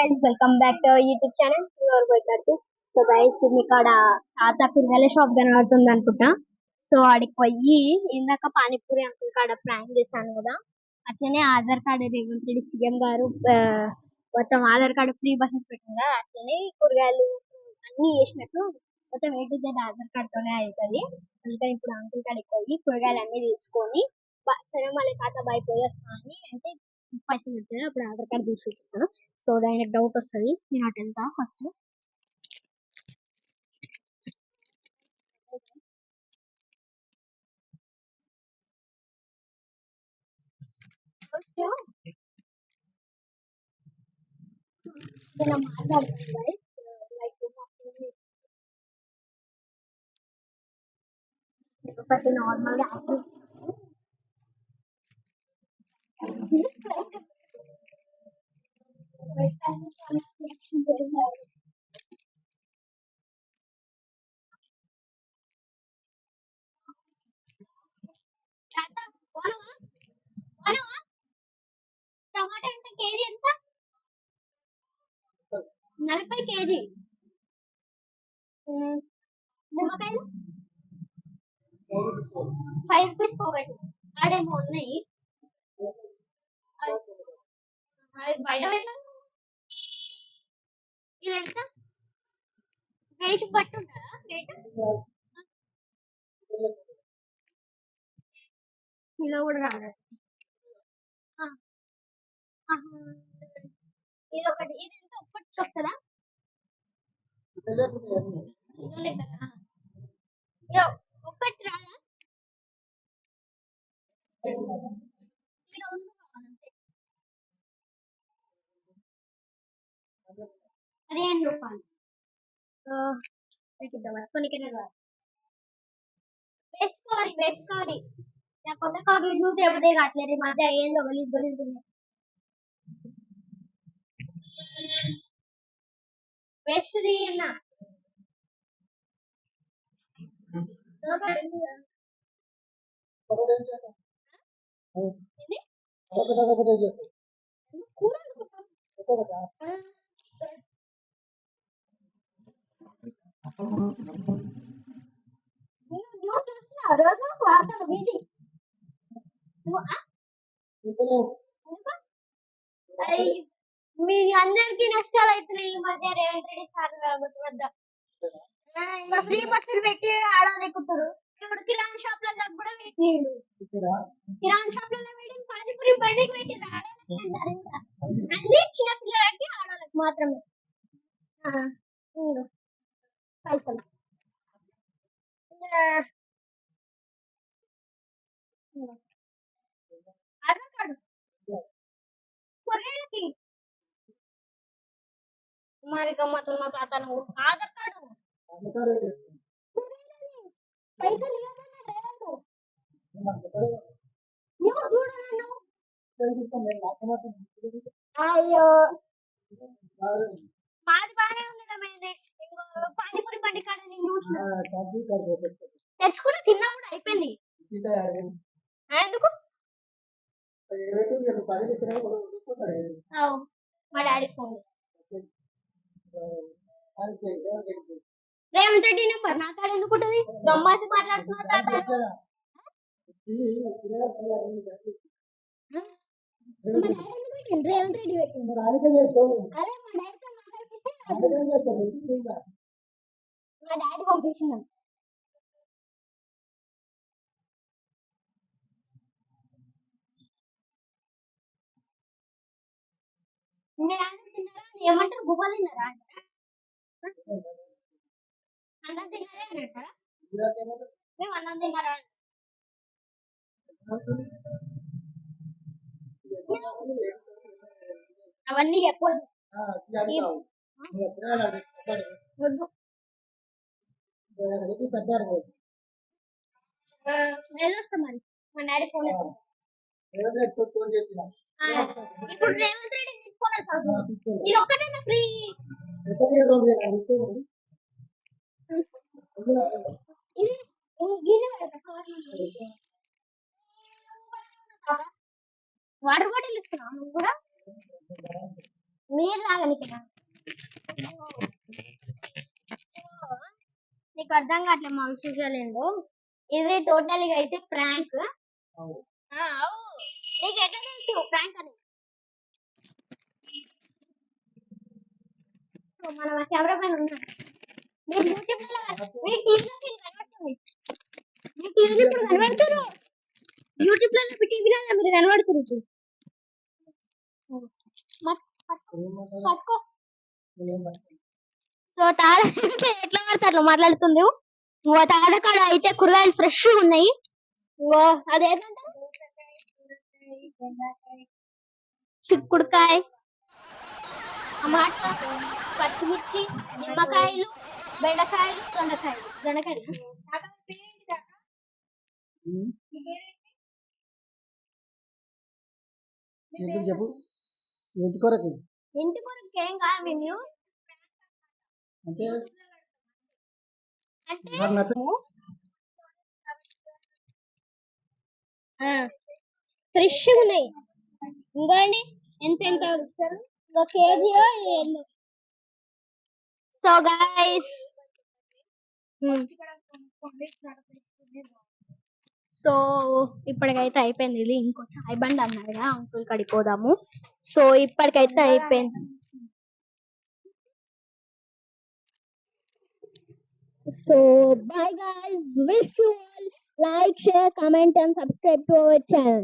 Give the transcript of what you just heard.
guys, welcome back to our YouTube channel. Your welcome. So guys మీకు ఆడ తాత కూరగాయల షాప్ కనబడుతుంది అనుకుంటా. సో ఆడికి పోయి ఇందాక పానీపూరి అంకుల్ కాడ ప్రాంక్ చేశాను కదా, అట్లనే ఆధార్ కార్డు రేవంత్ రెడ్డి సీఎం గారు మొత్తం ఆధార్ కార్డు ఫ్రీ బస్సెస్ పెట్టిందా, అట్లనే కూరగాయలు అన్ని చేసినట్టు మొత్తం ఏ టు జెడ్ ఆధార్ కార్డుతోనే అవుతుంది. అందుకని ఇప్పుడు అంకుల్ కాడికి పోయి కూరగాయలు అన్ని తీసుకొని సరే మళ్ళీ తాత బయట పోయేస్తా అని అంటే పైసలు పెడతాను, అప్పుడు ఆధార్ కార్డు తీసి చూపిస్తాను. సో ఆయనకు డౌట్ వస్తుంది, నేను అటు వెళ్తా ఫస్ట్. నేను మాట్లాడుతాను ఒకటి నార్మల్గా టమాటా ఎంత కేజీ? ఎంత? 40 కేజీ. నిమ్మకాయలు 5 రూపీస్ పోగొట్టు ఆడేమో ఉన్నాయి. బయట ఇది ఎంత వెయిట్ బట్టి ఉంటుందా? వెయిట్ కిలో కూడా రాదు. ఇది ఒకటి, ఇది ఎంత ఒక్కటి వస్తుందా? ఒక్కటి రాదా? ₹15 వేసుకోవాలి. నా కొత్త కాకులు చూసి ఎప్పుడే కావట్లేదు, ఈ మధ్య ఏందో గలీజ్ గలీజ్ ఉన్నాయి. వేస్ట్ తీయన్నా రోజు వార్తలు వీధి మీ అందరికి నష్టాలు అవుతున్నాయి ఈ మధ్య రేవంత్ రెడ్డి సార్ వద్ద. ఇంకా ఫ్రీ బస్సులు పెట్టి ఆడలేకుతారు. ఇప్పుడు కిరాణా షాప్లలో కూడా పెట్టిండు, కిరాణా షాప్లలో పెట్టి పానీపూరి బండికి పెట్టి అన్ని చిన్న పిల్లలకి ఆడలకు మాత్రమే పైసలు. ఆధార్ కార్డు కూరగాయలకి మరి గమ్మతున్న తాత నువ్వు ఆధార్ కార్డు పైసలు ఇవ్వదన్నా రేవంతు నువ్వు చూడను. అయ్యో మాది బాగానే ఉండడమేంది, పానీపూరి బండి కాడ నేను చూసిన తెచ్చుకుని తిన్నా కూడా అయిపోయింది. ఎందుకు మా daddy phone Revanth Reddy number నా కాడ ఎందుకు ఉంటుంది? గమ్మాసి మాట్లాడుతున్నా రేవంత్ రెడ్డి పెట్టింది. అదే మా డాడీతో మాట్లాడిస్తే మా డాడీ పంపించింది. మీరు అన్నం తిన్నారా? ఏమంటారు? గువ్వ తిన్నారా అంటారా? అన్నం తిన్నారే అని అంటారా? మేము అన్నం తిన్నారా? అవన్నీ చెప్పొద్దు, వద్దు. వెళ్ళొస్తాం మరి, మా డాడీ ఫోన్ ఇప్పుడు రేవంత్ రెడ్డి తీసుకొని వస్తాను. ఇది ఒక్కటే ఫ్రీ. ఇది గిన్నె పెడతా వాటర్ బాటిల్ ఇస్తున్నావు నువ్వు కూడా? మీరు లాగనికి నీకు అర్థం కావట్లేదు మా విశేషాలు ఏంటో. ఇది టోటల్ గా అయితే ప్రాంక్. నీకు ఎట్లా తెలుసు ప్రాంక్ అని? సో మనం కెమెరా పైన ఉన్నాం. మీరు యూట్యూబ్ లో మీ టీవీలో కనబడుతుంది. మీ టీవీలో ఇప్పుడు కనబడుతున్నారు. యూట్యూబ్ లో టీవీలో మీరు కనబడుతున్నారు. పట్టుకో. సో తాడ ఎట్లా పడతారు మాట్లాడుతుంది. తాడకాడ అయితే కూరగాయలు ఫ్రెష్ ఉన్నాయి. అదేంటంటే చిక్కుడుకాయ, టమాటా, పచ్చిమిర్చి, నిమ్మకాయలు, బెండకాయలు, దొండకాయలు. చెప్పు. ఇంటి కొరకు ఏం కాదు మేము అంటే ఫ్రెష్ ఉన్నాయి. ఇంకోండి ఎంత ఒక కేజీ. సో గైస్, సో ఇప్పటికైతే అయిపోయింది. ఇది ఇంకో చాయ్ బండి అన్నాడు కదా అంకుల్ కాడికి పోదాము. సో ఇప్పటికైతే అయిపోయింది. So bye guys, wish you all like, share, comment and subscribe to our channel.